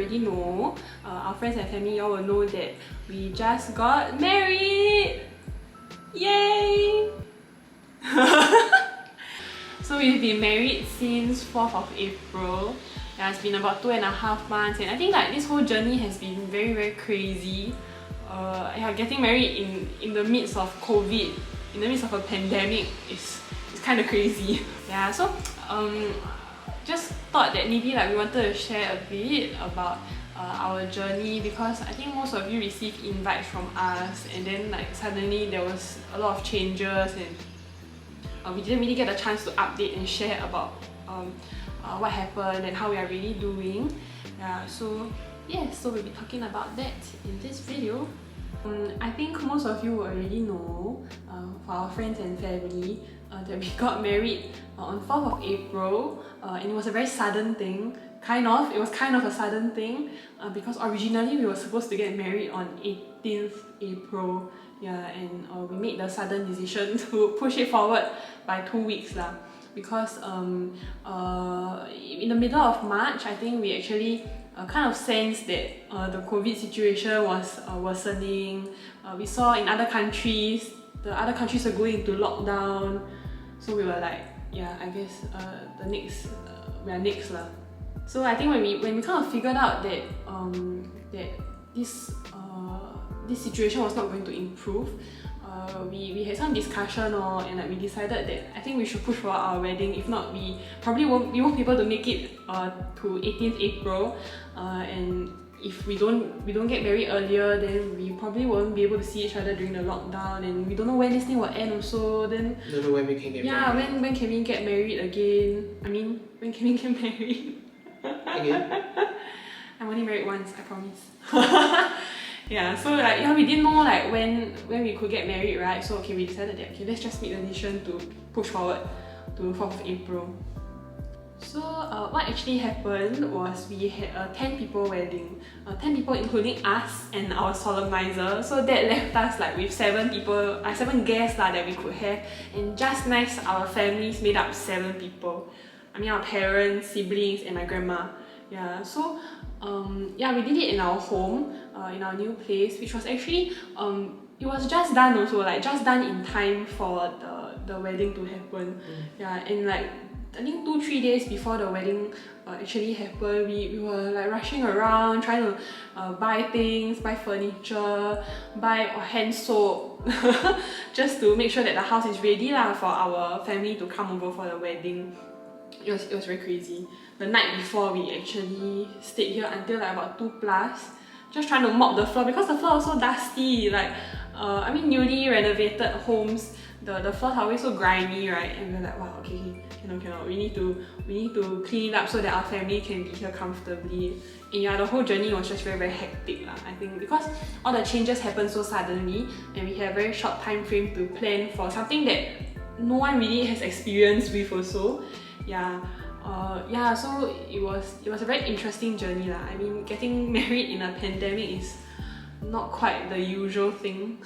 already know, our friends and family, all will know that we just got married! Yay! So we've been married since 4th of April. Yeah, it's been about 2.5 months, and I think like this whole journey has been very crazy. Yeah, getting married in the midst of COVID, in the midst of a pandemic is kind of crazy. Yeah, so just thought that maybe like we wanted to share a bit about our journey, because I think most of you received invites from us, and then like suddenly there was a lot of changes, and we didn't really get a chance to update and share about what happened and how we are really doing. Yeah, so yes, so we'll be talking about that in this video. I think most of you already know, for our friends and family, that we got married on 4th of April, and it was a very sudden thing. It was kind of a sudden thing, because originally we were supposed to get married on 18th April. Yeah, and we made the sudden decision to push it forward by 2 weeks lah. Because in the middle of March, I think we actually kind of sensed that the COVID situation was worsening. We saw in other countries, the other countries are going into lockdown. So we were like, yeah, I guess we are next lah. So I think when we kind of figured out that this situation was not going to improve, we had some discussion, and like we decided that I think we should push for our wedding. If not, we won't be able to make it to 18th April, and if we don't get married earlier, then we probably won't be able to see each other during the lockdown, and we don't know when this thing will end also. Then don't know when we can get married. Yeah, when can we get married again? I mean, when can we get married? Again? I'm only married once, I promise. Yeah, so like we didn't know like when we could get married, right? So okay, we decided that let's just make the decision to push forward to 4th of April. So what actually happened was we had a 10 people wedding, 10 people including us and our solemnizer. So that left us like with 7 guests that we could have, and just nice our families made up 7 people. I mean our parents, siblings, and my grandma. Yeah, so yeah, we did it in our home, in our new place, which was actually it was just done also, like just done in time for the wedding to happen. Yeah, and like I think 2-3 days before the wedding actually happened, we were like rushing around trying to buy things, buy furniture, buy hand soap, just to make sure that the house is ready lah for our family to come over for the wedding. It was very crazy. The night before, we actually stayed here until like about 2+, just trying to mop the floor, because the floor was so dusty. Like I mean, newly renovated homes, the floors are always so grimy, right? And we're like, wow, okay, cannot. We need to clean it up so that our family can be here comfortably. And yeah, the whole journey was just very hectic lah. I think because all the changes happened so suddenly, and we had a very short time frame to plan for something that no one really has experience with also. Yeah, so it was a very interesting journey lah. I mean, getting married in a pandemic is not quite the usual thing.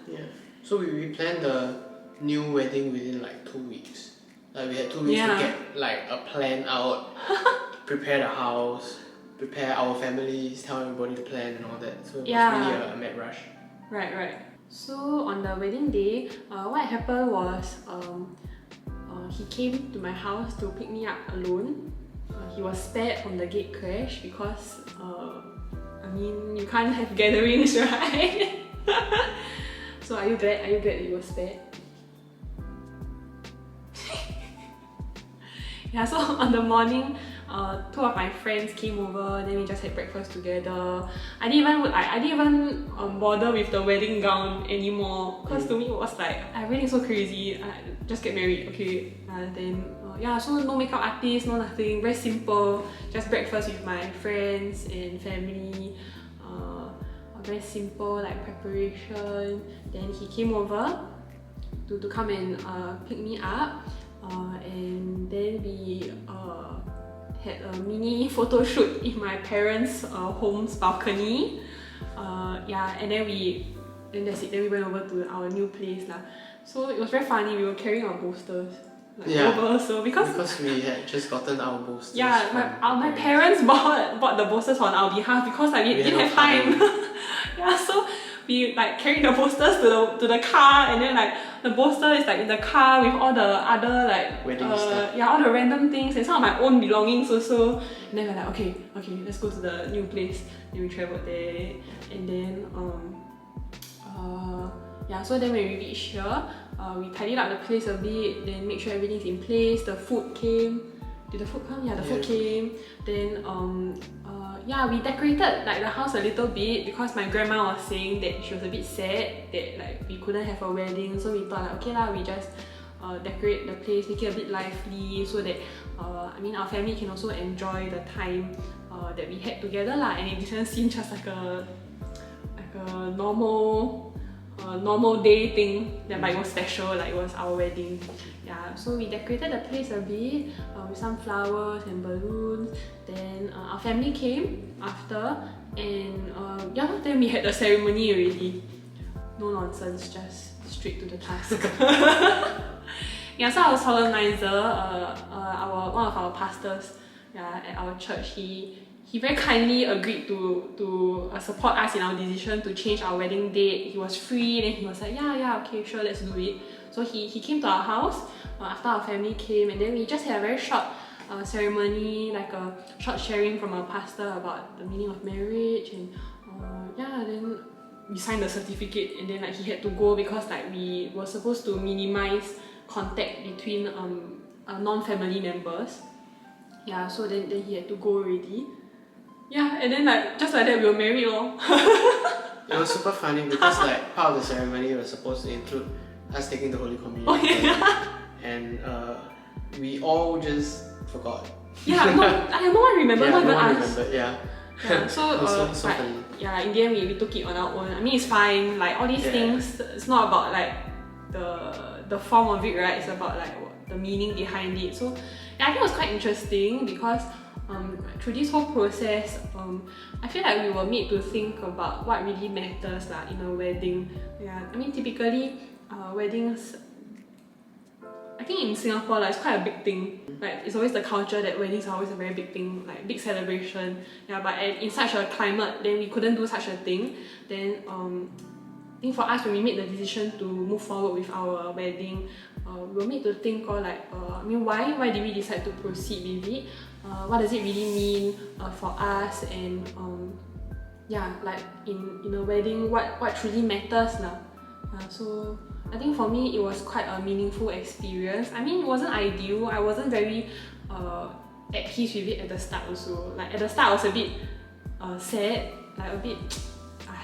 Yeah. So we planned the new wedding within like 2 weeks. Like we had 2 weeks to get like a plan out, prepare the house, prepare our families, tell everybody the plan and all that. So it was really a mad rush. Right. So on the wedding day, what happened was he came to my house to pick me up alone. He was spared from the gate crash because I mean, you can't have gatherings, right? So are you glad that you were spared? Yeah, so on the morning, 2 of my friends came over, then we just had breakfast together. I didn't even bother with the wedding gown anymore, because to me it was like, everything's so crazy, just get married, okay? Then yeah, so no makeup artist, no nothing, very simple, just breakfast with my friends and family. Very simple like preparation. Then he came over to come and pick me up, and then we had a mini photo shoot in my parents' home's balcony. Yeah, and then that's it. Then we went over to our new place lah. So it was very funny. We were carrying our posters. over. So because we had just gotten our boosters. Yeah, my parents bought the boosters on our behalf because we didn't have time. Yeah, so we like carried the boosters to the car, and then like the booster is like in the car with all the other like wedding stuff. Yeah, all the random things and some of my own belongings also. And then we're like, okay, let's go to the new place. Then we traveled there, and then yeah, so then when we reached here, we tidied up the place a bit, then make sure everything's in place. The food came. Did the food come? Yeah, the food came. Then yeah, we decorated like the house a little bit because my grandma was saying that she was a bit sad that like we couldn't have a wedding. So we thought like, okay lah, we just decorate the place, make it a bit lively so that I mean our family can also enjoy the time that we had together lah, and it didn't seem just like a normal day thing that like was special, like it was our wedding. Yeah, so we decorated the place a bit with some flowers and balloons. Then our family came after, and yeah, then we had the ceremony already. No nonsense, just straight to the task. Yeah, so our solemnizer, one of our pastors, yeah, at our church, he very kindly agreed to support us in our decision to change our wedding date. He was free, then he was like, yeah, okay, sure, let's do it. So he came to our house after our family came, and then we just had a very short ceremony, like a short sharing from our pastor about the meaning of marriage, and yeah, then we signed the certificate, and then like he had to go because like we were supposed to minimize contact between non-family members. Yeah, so then he had to go already. Yeah, and then like just like that we were married lor. It was super funny because like part of the ceremony was supposed to include us taking the Holy Communion. Oh, yeah. And we all just forgot. Yeah, no one remembered, not even us. Yeah. Yeah, so funny. Yeah, in the end we took it on our own. I mean, it's fine. Like all these things, it's not about like the form of it, right? It's about like the meaning behind it. So yeah, I think it was quite interesting because through this whole process, I feel like we were made to think about what really matters in a wedding. Yeah, I mean typically weddings, I think in Singapore it's quite a big thing. Like it's always the culture that weddings are always a very big thing, like big celebration. Yeah, but in such a climate, then we couldn't do such a thing. Then I think for us, when we made the decision to move forward with our wedding, we were made to think I mean, why did we decide to proceed with it? What does it really mean for us? And yeah, like in a wedding, what truly matters now? So I think for me, it was quite a meaningful experience. I mean, it wasn't ideal. I wasn't very at peace with it at the start also. Like at the start, I was a bit sad, like a bit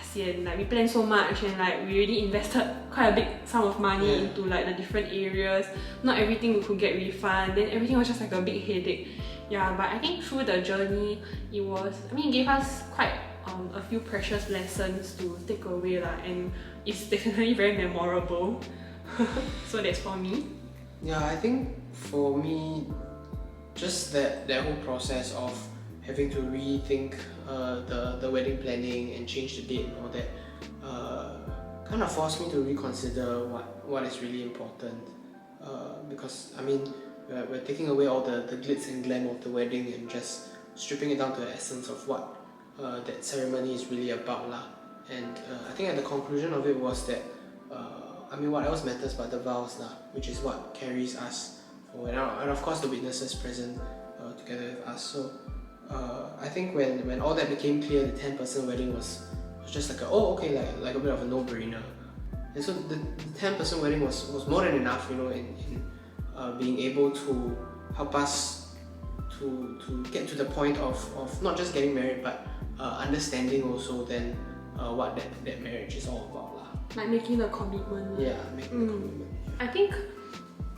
sian. Like we planned so much and like we really invested quite a big sum of money into like the different areas. Not everything we could get refund. Then everything was just like a big headache. Yeah, but I think through the journey, it gave us quite a few precious lessons to take away and it's definitely very memorable. So that's for me. Yeah, I think for me, just that whole process of having to rethink the wedding planning and change the date and all that kind of forced me to reconsider what is really important. Because I mean, we're taking away all the glitz and glam of the wedding and just stripping it down to the essence of what that ceremony is really about lah. And I think at the conclusion of it was that I mean, what else matters but the vows lah, which is what carries us forward, and of course the witnesses present together with us. So I think when all that became clear, the 10-person wedding was just like like a bit of a no-brainer. And so the 10-person wedding was more than enough, in being able to help us to get to the point of not just getting married but understanding also then what that marriage is all about lah. Like making a commitment. Yeah, making a commitment. I think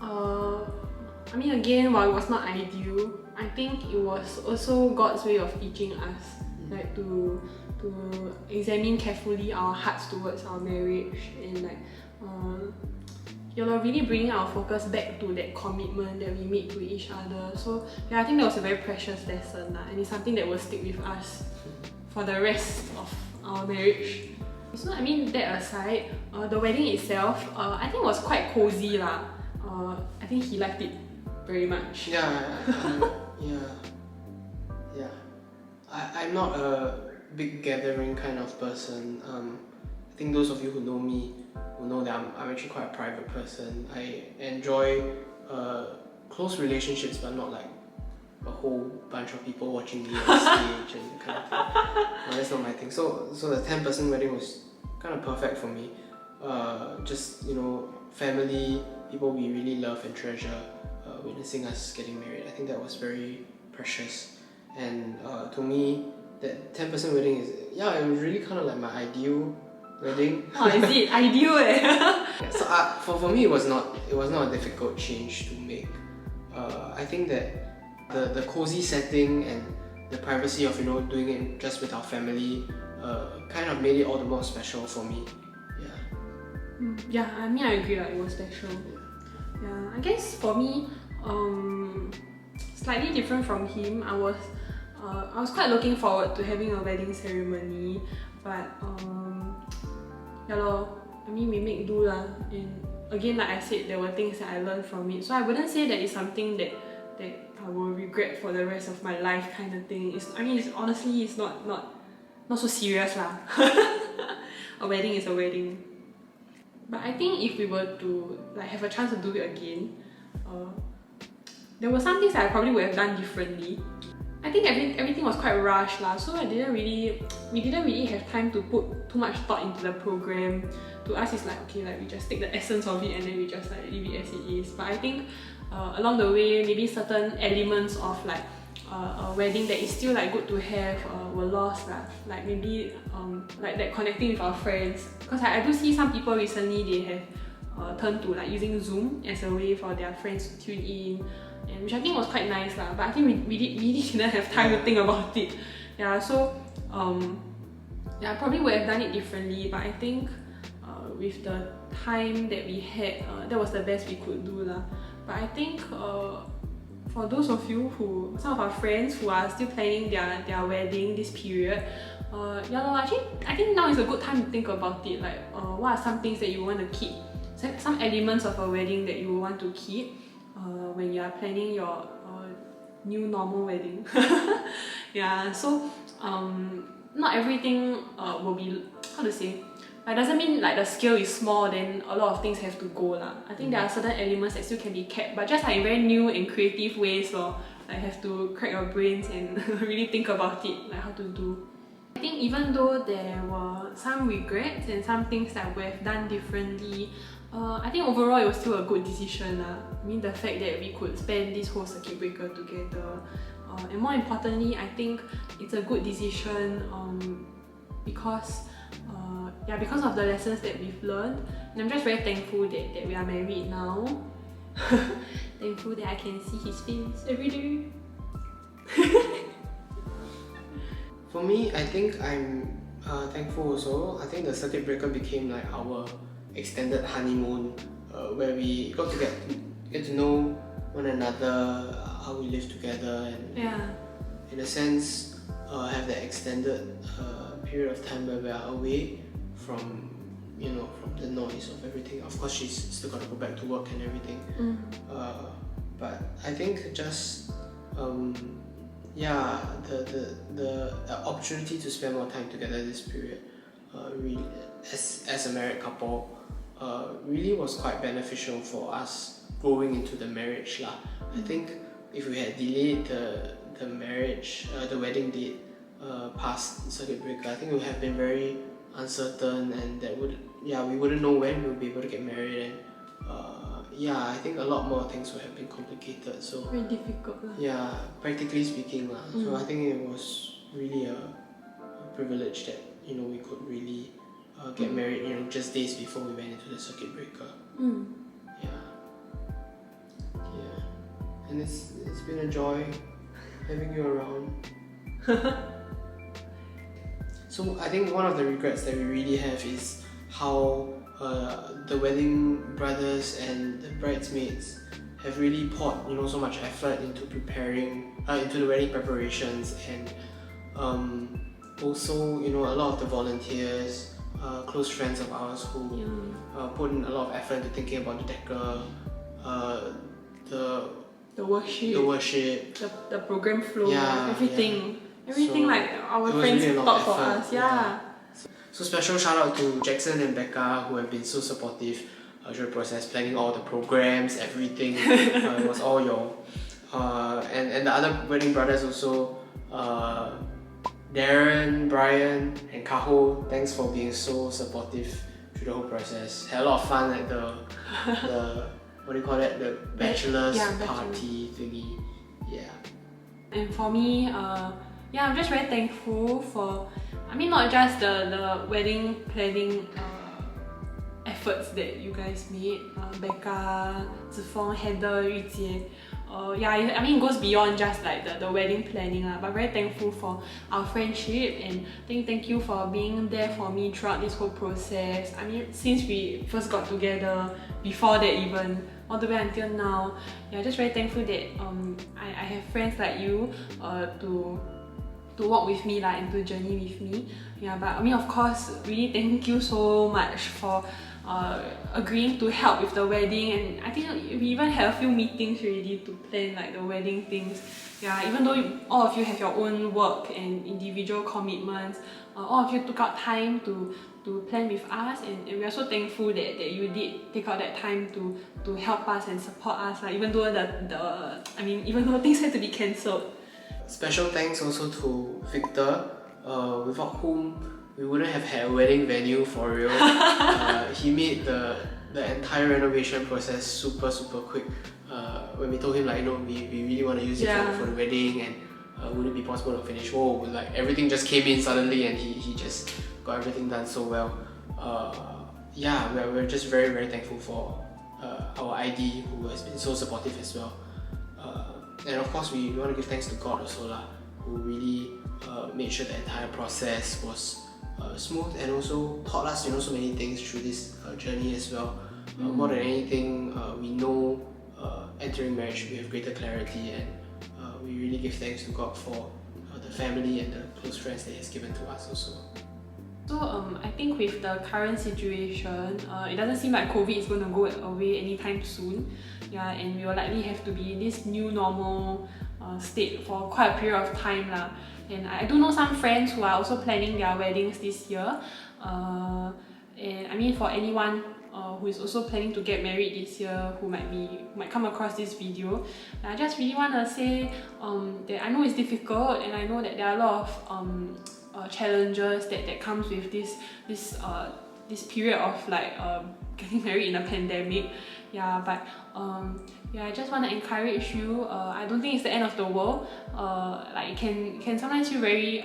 I mean, again, while it was not ideal, I think it was also God's way of teaching us like to examine carefully our hearts towards our marriage and like really bringing our focus back to that commitment that we made to each other. So yeah, I think that was a very precious lesson and it's something that will stick with us for the rest of our marriage. So I mean, that aside, the wedding itself, I think was quite cozy lah. I think he liked it. very much. I'm not a big gathering kind of person. I think those of you who know me will know that I'm actually quite a private person. I enjoy close relationships, but not like a whole bunch of people watching me on stage and kind of thing. No, that's not my thing. So the 10-person wedding was kind of perfect for me. Just, you know, family, people we really love and treasure, witnessing us getting married. I think that was very precious. And to me, that 10-person wedding is, it was really kind of like my ideal wedding. Oh, is it ideal? So for me, it was not a difficult change to make. I think that the cozy setting and the privacy of, you know, doing it just with our family kind of made it all the more special for me. Yeah, I mean, I agree, like, it was special. Yeah, I guess for me, slightly different from him. I was quite looking forward to having a wedding ceremony, but I mean, we make do lah. And again, like I said, there were things that I learned from it. So I wouldn't say that it's something that I will regret for the rest of my life, kind of thing. Honestly, it's not so serious lah. A wedding is a wedding. But I think if we were to like have a chance to do it again, there were some things that I probably would have done differently. I think everything was quite rushed lah, so we didn't really have time to put too much thought into the program. To us, it's like, okay, like we just take the essence of it and then we just like leave it as it is. But I think along the way, maybe certain elements of like a wedding that is still like good to have were lost lah. Like maybe like that connecting with our friends, because I do see some people recently, they have turned to like using Zoom as a way for their friends to tune in, and which I think was quite nice lah. But I think we really didn't have time to think about it. Yeah, so I probably would have done it differently, but I think with the time that we had, that was the best we could do lah. But I think for those of you some of our friends who are still planning their wedding this period, actually I think now is a good time to think about it. Like, what are some things that you want to keep? Some elements of a wedding that you want to keep when you are planning your new normal wedding. Yeah, so not everything will be, how to say, it doesn't mean like the scale is small, then a lot of things have to go lah. I think there are certain elements that still can be kept, but just like in very new and creative ways, so I have to crack your brains and really think about it, like how to do. I think even though there were some regrets and some things that we have done differently, I think overall it was still a good decision lah. I mean, the fact that we could spend this whole circuit breaker together, and more importantly, I think it's a good decision because of the lessons that we've learned, and I'm just very thankful that we are married now. Thankful that I can see his face every day. For me, I think I'm thankful also. I think the circuit breaker became like our extended honeymoon, where we got to get to know one another, how we live together, and in a sense have that extended period of time where we are away from the noise of everything. Of course, she's still got to go back to work and everything. But I think just the opportunity to spend more time together this period, really as a married couple, really was quite beneficial for us going into the marriage lah. I think if we had delayed the marriage, the wedding date past circuit breaker, I think it would have been very uncertain, and we wouldn't know when we would be able to get married, and I think a lot more things would have been complicated. So very difficult lah. Yeah, practically speaking lah. So I think it was really a privilege that we could really get married just days before we went into the circuit breaker. And it's been a joy having you around. So I think one of the regrets that we really have is how the wedding brothers and the bridesmaids have really poured so much effort into preparing into the wedding preparations, and also a lot of the volunteers, close friends of ours who put in a lot of effort into thinking about the decor, the the worship, the program flow, everything. Everything, so like our friends really thought for us. So special shout out to Jackson and Becca who have been so supportive through the process, planning all the programs, everything. It was all your and the other wedding brothers also, Darren, Brian and Kaho, thanks for being so supportive through the whole process. Had a lot of fun at the what do you call that, the bachelor's party thingy. And for me, I'm just very thankful for, I mean, not just the wedding planning efforts that you guys made, Becca, Zifeng, Heather, Yujie. I mean, it goes beyond just like the wedding planning, but very thankful for our friendship, and thank you for being there for me throughout this whole process. I mean, since we first got together, before that even, all the way until now. Just very thankful that I have friends like you to walk with me and to journey with me. But I mean, of course, really thank you so much for agreeing to help with the wedding, and I think we even had a few meetings already to plan like the wedding things. Even though all of you have your own work and individual commitments, all of you took out time to plan with us, and we are so thankful that you did take out that time to help us and support us, even though even though things had to be cancelled. Special thanks also to Victor, without whom we wouldn't have had a wedding venue for real. He made the entire renovation process super quick. When we told him we really want to use it for the wedding, and would it be possible to finish? Everything just came in suddenly, and he just got everything done so well. We're just very thankful for our ID, who has been so supportive as well. And of course, we want to give thanks to God also, who really made sure the entire process was smooth, and also taught us so many things through this journey as well. More than anything, we know entering marriage we have greater clarity, and we really give thanks to God for the family and the close friends that He has given to us also. So I think with the current situation, it doesn't seem like COVID is going to go away anytime soon. And we will likely have to be in this new normal state for quite a period of time. And I do know some friends who are also planning their weddings this year. And I mean, for anyone who is also planning to get married this year, who might come across this video, I just really want to say that I know it's difficult, and I know that there are a lot of challenges that comes with this period of getting married in a pandemic. I just want to encourage you. I don't think it's the end of the world. It can sometimes feel very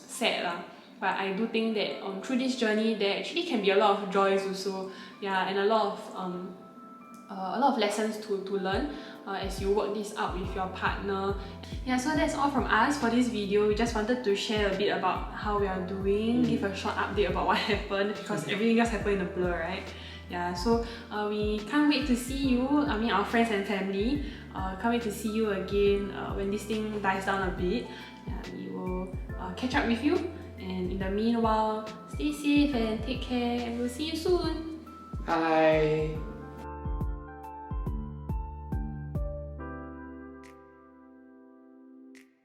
sad, but I do think that through this journey there actually can be a lot of joys also, and a lot of lessons to learn as you work this out with your partner. So that's all from us for this video. We just wanted to share a bit about how we are doing, give a short update about what happened, because everything just happened in a blur, right? So we can't wait to see you, our friends and family. Can't wait to see you again when this thing dies down a bit. We will catch up with you, and in the meanwhile, stay safe and take care, and we'll see you soon. Bye.